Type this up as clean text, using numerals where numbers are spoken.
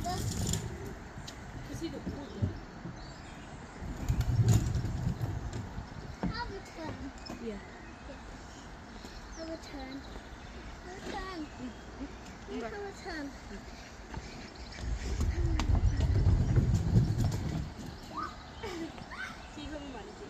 Have a turn. Yeah. Have a turn. Have a turn. You have a turn. Chị không mà chị.